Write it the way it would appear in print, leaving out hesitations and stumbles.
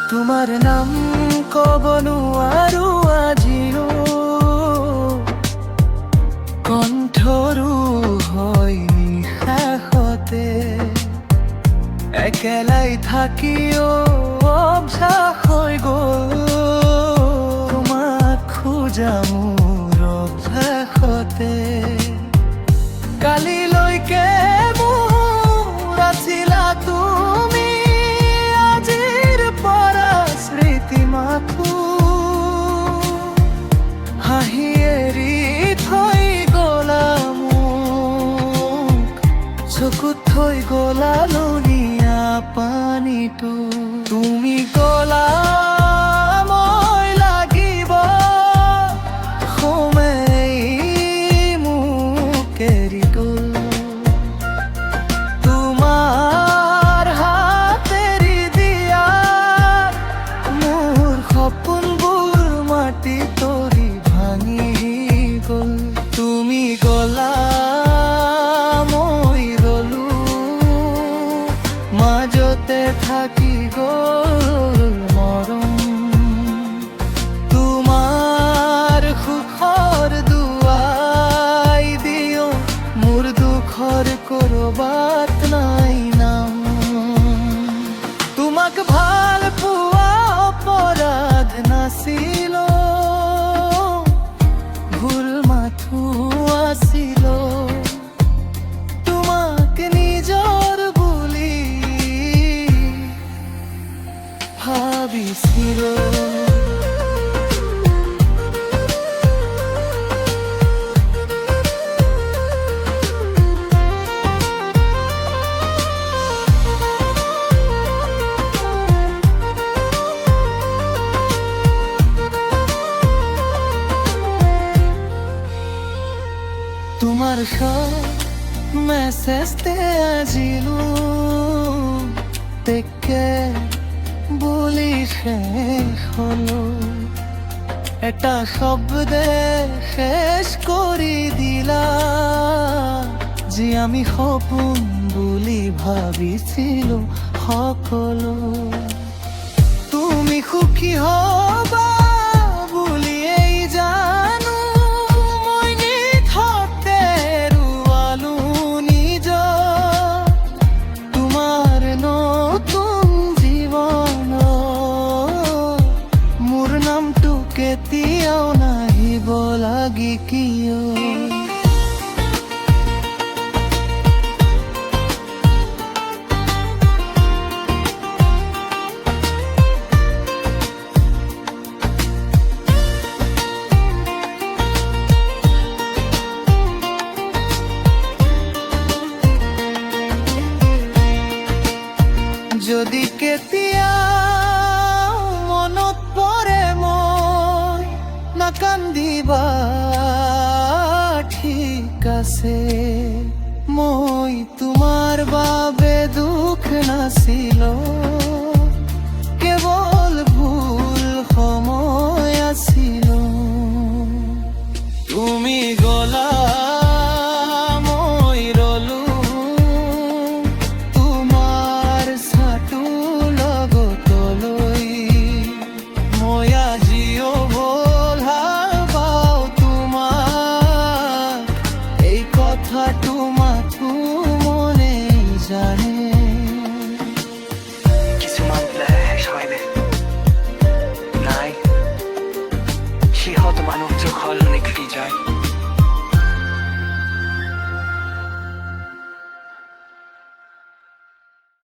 তোমাৰ নাম ক'ব নোৱাৰো আজিও, কণ্ঠৰো হয় নিশাসতে, একেলাই থাকিও অভ্যাস হৈ গ'ল, তোমাক খোজা মোৰ অভ্যাসতে। কালিলৈকে মোৰ আছিলা তুমি, হাঁহি এৰি থৈ গ'লা মোক, চকুত থৈ গ'লা লুনিয়া পানীটো। তুমি গ'লা মই লাগিব সোমাই মোক এৰি গ'ল, তোমাৰ হাতেৰি দিয়া মোৰ সপোনবোৰ মাটি তৰি ভাঙি গ'ল। তুমি গ'লা মই ৰ'লো, মাজতে থাকি গ'ল মৰম, তোমাৰ সুখৰ দুৱাই দিও মোৰ দুখৰ কৰবাত নাই নাম। তোমাক ভাল পোৱা অপৰাধ নাছিল, ভুল মাথো আছিল, তোমাক নিজৰ বুলি ভাবিছিলো। তোমার সব মেসেজতে আজিলো, তেকে বলি শেষ হলো, এটা শব্দে শেষ কৰি দিলা যে আমি সপোন বুলি ভাবিছিলো সকলো। তুমি সুখী হবা বুলিয়েই জানো, মই নিথতে হেৰুৱালো নিজৰ, তোমাৰ নতুন জীৱন মোৰ নামটো কেতিয়াও নাহিব লাগি কিয়। যদি কেতিয়া মনত পৰে মই নাকান্দিবা ঠিক আছে, মই তোমাৰ বাবে দুখ নাছিলো, কেৱল ভুল সময় আছিল। তুমি গ'লা মানুষ চোখ হল নিকটি যায়।